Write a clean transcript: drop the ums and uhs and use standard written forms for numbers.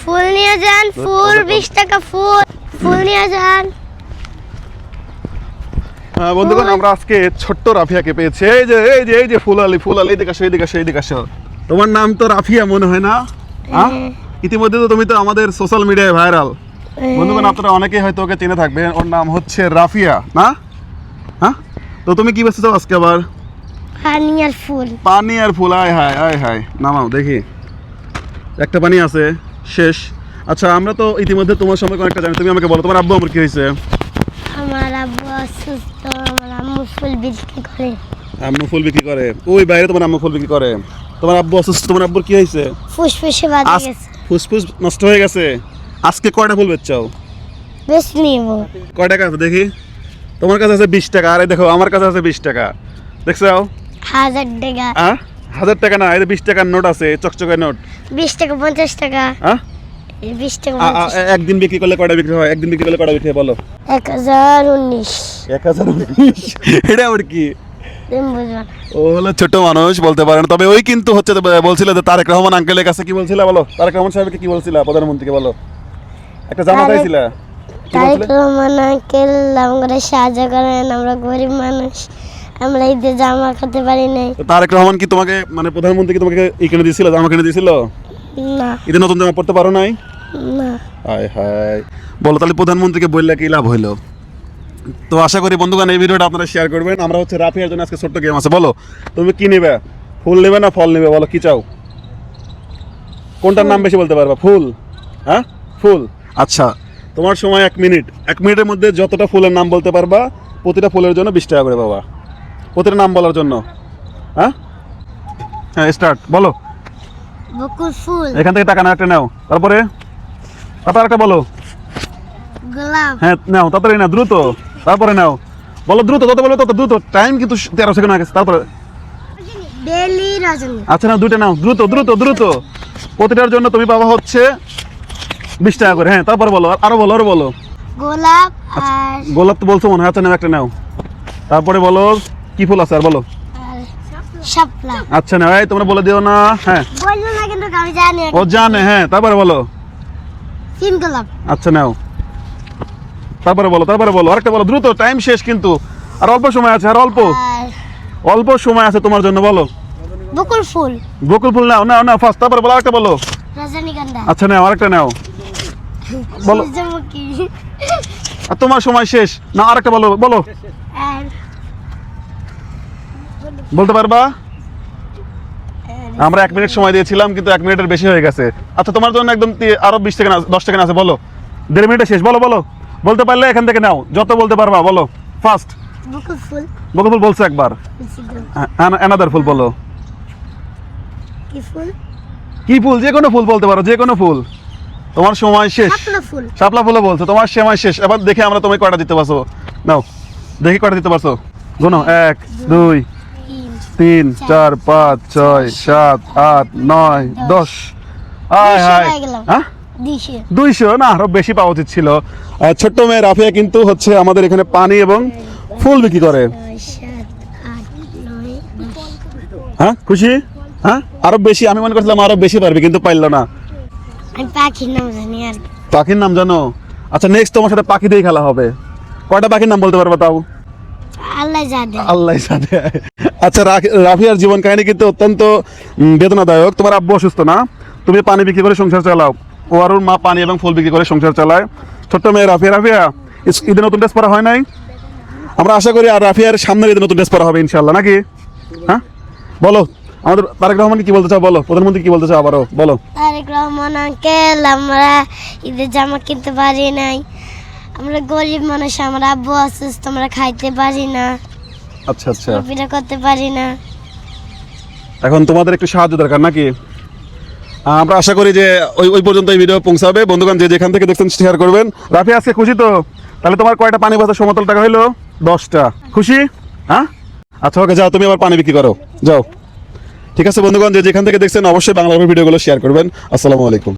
ফুল নিয়ে যান, ফুল 20 টাকা ফুল, ফুল নিয়ে যান। বন্ধুগণ, আমরা আজকে ছোট্ট রাফিয়াকে পেয়েছি। এই যে ফুল আলী, এদিকে আসো। তোমার নাম তো রাফিয়া মনে হয় না? ইতিমধ্যে তো তুমি তো আমাদের সোশ্যাল মিডিয়ায় ভাইরাল। বন্ধুগণ, আপনারা অনেকেই হয়তো ওকে চিনে থাকবেন। ওর নাম হচ্ছে রাফিয়া, না? হ্যাঁ, তো তুমি কি বেচতেছো আজকে আবার? পানি আর ফুল। আয় হায়, নামাও দেখি। একটা পানি আছে, শেষ। আচ্ছা, আমরা তো ইতিমধ্যে তোমার সম্পর্কে অনেকটা জানি। তুমি আমাকে বলো, তোমার আব্বু আমার কি হয়েছে? আমার আব্বু অসুস্থ, আমার আম্মু ফুল বিক্রি করে। আম্মু ফুল বিক্রি করে? ওই বাইরে তোমার আম্মু ফুল বিক্রি করে। তোমার আব্বু অসুস্থ, তোমার আব্বুর কি হয়েছে? ফুসফুসে বাজে গেছে। ফুসফুস নষ্ট হয়ে গেছে। আজকে কয়টা ফুল বেচছো? বেশ নিব। কয় টাকা আছে দেখি? তোমার কাছে আছে 20 টাকা, আর এই দেখো আমার কাছে আছে 20 টাকা। দেখছো? 1000 টাকা। 1000 টাকা না, এই 20 টাকার নোট আছে, চকচকে নোট। 20 টাকা 50 টাকা। 20 টাকা 50। একদিন বিক্রি করলে কয়টা বিক্রি হয়? একদিন বিক্রি করলে কয়টা বিক্রি হয় বলো? 1019। 1019? এটা আবার কি? ও হলো ছোট মানুষ, বলতে পারেন। তবে ওই কিন্তু হচ্ছে বলছিল যে তারেক রহমান আঙ্কেলের কাছে কি বলছিল বলো? তারেক রহমান সাহেবকে কি বলছিল প্রধানমন্ত্রীকে বলো? একটা জামা চাইছিল। তারেক রহমান আঙ্কেল আমাদের সাহায্য করেন, আমরা গরিব মানুষ, আমরা ঈদে জামা খেতে পারি নাই। তারেক রহমান কি তোমাকে মানে প্রধানমন্ত্রী কি তোমাকে এই কিনে দিয়েছিল, জামা কিনে দিয়েছিল? না। ঈদে নতুন জামা পড়তে পারো নাই? না। হায় হায়, বলো তাহলে প্রধানমন্ত্রীকে বললে কি লাভ হইলো? তো আশা করি বন্ধুগণ এই ভিডিওটা আপনারা শেয়ার করবেন। আমরা হচ্ছে রাফিয়ার জন্য আজকে ছোট্ট গেম আছে। বলো তুমি কি নেবে? ফুল নেবে না ফল নেবে? বলো কি চাও? কোনটার নাম বেশি বলতে পারবা? ফুল? হ্যাঁ, ফুল। আচ্ছা, তোমার সময় 1 মিনিট। 1 মিনিটের মধ্যে যতটা ফুলের নাম বলতে পারবা, প্রতিটা ফুলের জন্য 20 টাকা করে পাবা, প্রতিটা নাম বলার জন্য। হ্যাঁ, স্টার্ট। বলো। বকুল ফুল। এখান থেকে টাকা নাও, একটা নাও। তারপরে একটা বলো। গোলাপ। হ্যাঁ নাও, তাড়াতাড়ি নাও, দ্রুত। তারপরে নাও, বলো দ্রুত, তত বলো তত দ্রুত। টাইম কিন্তু 13 সেকেন্ড হয়ে গেছে। তারপরে বেলি রজনী। আচ্ছা নাও, দুইটা নাও, দ্রুত দ্রুত দ্রুত। প্রতিটার জন্য তুমি পাবা হচ্ছে 20 টাকা করে। হ্যাঁ, তারপরে বলো, আরো বলো। গোলাপ আর গোলাপ তো বলছো মনে হয়। আচ্ছা নাও, একটা নাও। তারপরে বলো কি ফুল আছে আর বলো। শাপলা। আচ্ছা নাও, এই তোমরা বলে দিও না। হ্যাঁ, বললো না কিন্তু আমি জানি। ও জানে। হ্যাঁ, তারপরে বলো। তিন গোলাপ। আচ্ছা নাও, তারপরে বলো আরেকটা বলো, দ্রুত। টাইম শেষ কিন্তু, আর অল্প সময় আছে, আর অল্প সময় আছে তোমার জন্য। বলো। বকুল ফুল। বকুল ফুল নাও ফার্স্ট। তারপরে বলো আরেকটা বলো। রজনীগন্ধা। আচ্ছা নাও, আরেকটা নাও, বলো। সূর্যমুখী। আর তোমার সময় শেষ না, আরেকটা বলো। আর বলতে পারবা? আমরা 1 মিনিট সময় দিয়েছিলাম, কিন্তু 1 মিনিটের বেশি হয়ে গেছে। আচ্ছা, তোমার জন্য একদম আরো 20 সেকেন্ড 10 সেকেন্ড আছে। বলো, 1.5 মিনিটে শেষ। বলো বলতে পারলে এখান থেকে নাও, যত বলতে পারবা বলো। ফার্স্ট বকুল ফুল। বকুল ফুল বলছো একবার। অ্যানাদার ফুল বলো। কি ফুল? যে কোনো ফুল বলতে পারো, যে কোনো ফুল। তোমার সময় শেষ। শাপলা ফুলও বলছো, তোমার সময় শেষ। এবার দেখে আমরা তুমি কয়টা দিতে পারছো। নাও দেখি কয়টা দিতে পারছো। গোনো। 1 2 3 4 5 6 7 8 9 10। হ্যাঁ, 200 না, আরো বেশি পাওয়া উচিত ছিল। ছোট্ট মেয়ে রাফিয়া কিন্তু হচ্ছে আমাদের এখানে পানি এবং ফুল বিক্রি করে। হ্যাঁ, খুশি? হ্যাঁ, আরো বেশি। আমি মনে করছিলাম আরো বেশি পারবে, কিন্তু পারলো না। পাখির নাম জানি। আর পাখির নাম জানো? আচ্ছা, নেক্সট তোমার সাথে পাখি দিয়ে খেলা হবে। কয়টা পাখির নাম বলতে পারবা তাও? আল্লাহ জানে। আচ্ছা, রাফিয়ার জীবন কাহিনী কিন্তু অত্যন্ত বেদনাদায়ক। তোমার আব্বু অসুস্থ না, তুমি পানি বিক্রি করে সংসার চালাও। ও আর ওর মা পানি এবং ফুল বিক্রি করে সংসার চালায়। ছোট্ট মেয়ে রাফিয়া ঈদে নতুন ড্রেস পরা হয় নাই? আমরা আশা করি আর রাফিয়ার সামনের ঈদে নতুন ড্রেস পরা হবে ইনশাল্লাহ, নাকি? হ্যাঁ, বলো আমাদের তারেক রহমান কি বলতে চাও? বলো প্রধানমন্ত্রী কি বলতে চাও? আবারও বলো। তারেক রহমান আঙ্কেল, আমরা ঈদের জামা কিনতে পারি নাই, আমরা গরিব মানুষ, আমরা আব্বু অসুস্থ, আমরা খাইতে পারি না। আচ্ছা, পিঠা করতে পারি না। এখন তোমাদের একটু সাহায্য দরকার, নাকি? আমরা আশা করি যে ওই পর্যন্ত এই ভিডিও পৌঁছাবে। বন্ধুগণ, যে যেখান থেকে দেখছেন শেয়ার করবেন। রাফিয়া আজকে খুশি তো? তাহলে তোমার কয়টা পানি বাজার সমতল টাকা হইলো? 10টা। খুশি? হ্যাঁ, আচ্ছা ওকে, যাও তুমি আবার পানি বিক্রি করো, যাও। ঠিক আছে বন্ধুগণ, যে যেখান থেকে দেখছেন অবশ্যই বাংলা ভিডিওগুলো শেয়ার করবেন। আসসালামু আলাইকুম।